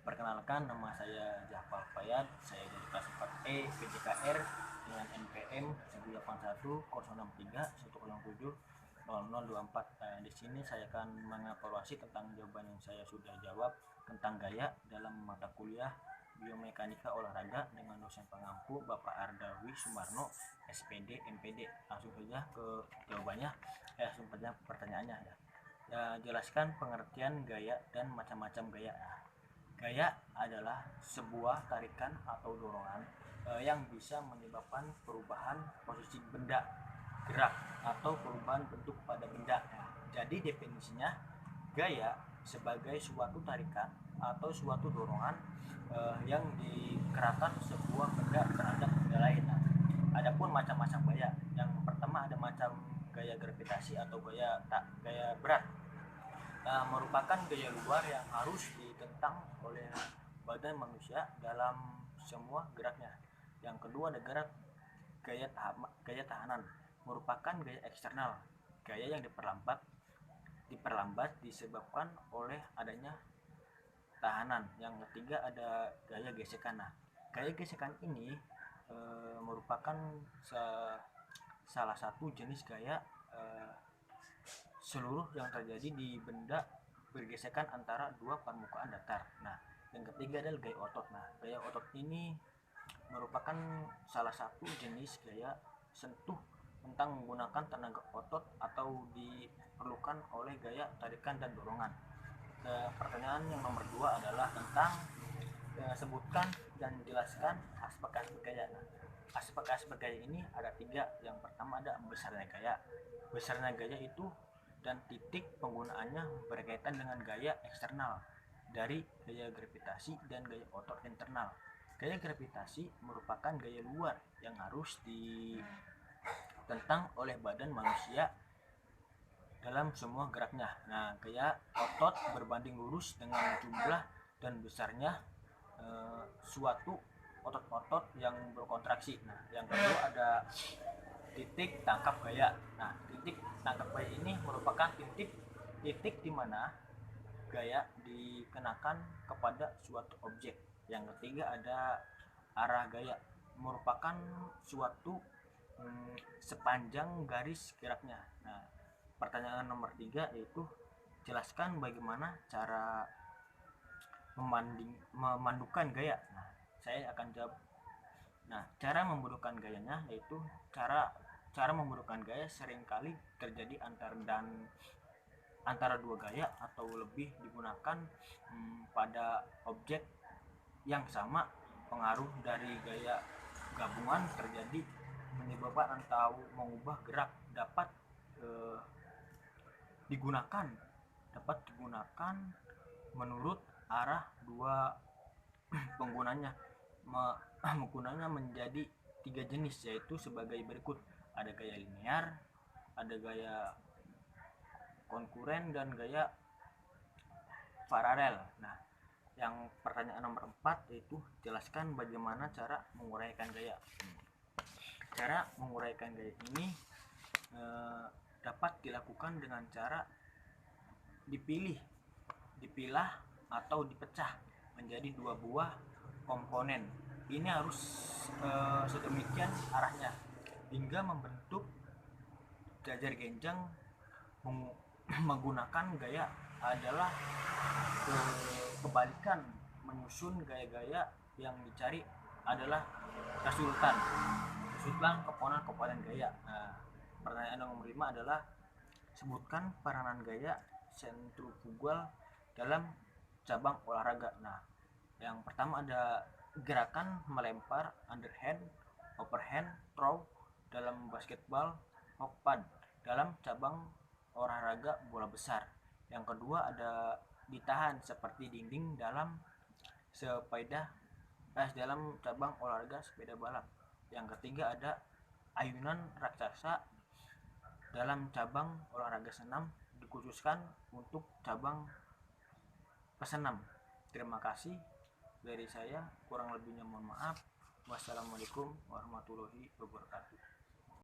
Perkenalkan, nama saya Jafar Fayad. Saya dari kelas 4E PJKR dengan NPM 1810631070024. Di sini saya akan mengevaluasi tentang jawaban yang saya sudah jawab tentang gaya dalam mata kuliah Biomekanika Olahraga dengan dosen pengampu Bapak Ardawi Sumarno, SPD, MPD. Langsung saja ke jawabannya. Langsung saja pertanyaannya ya. Jelaskan pengertian gaya dan macam-macam gaya. Gaya adalah sebuah tarikan atau dorongan yang bisa menyebabkan perubahan posisi benda, gerak, atau perubahan bentuk pada benda. Jadi definisinya, gaya sebagai suatu tarikan atau suatu dorongan yang dikerahkan sebuah benda terhadap benda lain. Adapun macam-macam gaya, yang pertama ada macam gaya gravitasi atau gaya berat. Merupakan gaya luar yang harus ditentang oleh badan manusia dalam semua geraknya. Yang kedua ada gaya tahanan, merupakan gaya eksternal, gaya yang diperlambat disebabkan oleh adanya tahanan. Yang ketiga ada gaya gesekan. Gaya gesekan ini merupakan salah satu jenis gaya seluruh yang terjadi di benda bergesekan antara dua permukaan datar. Yang ketiga adalah gaya otot. Gaya otot ini merupakan salah satu jenis gaya sentuh tentang menggunakan tenaga otot atau diperlukan oleh gaya tarikan dan dorongan. Pertanyaan yang nomor 2 adalah tentang sebutkan dan jelaskan aspek-aspek gaya. Aspek-aspek gaya ini ada 3. Yang pertama ada besarnya gaya. Besarnya gaya itu dan titik penggunaannya berkaitan dengan gaya eksternal dari gaya gravitasi dan gaya otot internal. Gaya gravitasi merupakan gaya luar yang harus ditentang oleh badan manusia dalam semua geraknya. Gaya otot berbanding lurus dengan jumlah dan besarnya suatu otot-otot yang berkontraksi. Yang kedua ada titik tangkap gaya. Titik tangkap gaya ini merupakan titik di mana gaya dikenakan kepada suatu objek. Yang ketiga ada arah gaya, merupakan suatu sepanjang garis geraknya. Pertanyaan nomor 3 yaitu jelaskan bagaimana cara memandukan gaya. Saya akan jawab. Cara membutuhkan gayanya yaitu cara membutuhkan gaya seringkali terjadi antara dua gaya atau lebih digunakan pada objek yang sama. Pengaruh dari gaya gabungan terjadi menyebabkan atau mengubah gerak dapat digunakan menurut arah dua penggunanya. Menggunanya menjadi 3 jenis yaitu sebagai berikut. Ada gaya linear, ada gaya konkuren, dan gaya paralel. Yang pertanyaan nomor 4 yaitu jelaskan bagaimana cara menguraikan gaya. Cara menguraikan gaya ini dapat dilakukan dengan cara dipilah atau dipecah menjadi 2 buah komponen. Ini harus sedemikian arahnya hingga membentuk jajar genjang. Menggunakan gaya adalah kebalikan. Menyusun gaya-gaya yang dicari adalah resultan komponen gaya. Pertanyaan nomor 5 adalah sebutkan peranan gaya sentrifugal dalam cabang olahraga. Yang pertama ada gerakan melempar, underhand, overhand, throw dalam basketball, hokpad dalam cabang olahraga bola besar. Yang kedua ada ditahan seperti dinding dalam dalam cabang olahraga sepeda balap. Yang ketiga ada ayunan raksasa dalam cabang olahraga senam dikhususkan untuk cabang pesenam. Terima kasih dari saya, kurang lebihnya mohon maaf. Wassalamualaikum warahmatullahi wabarakatuh.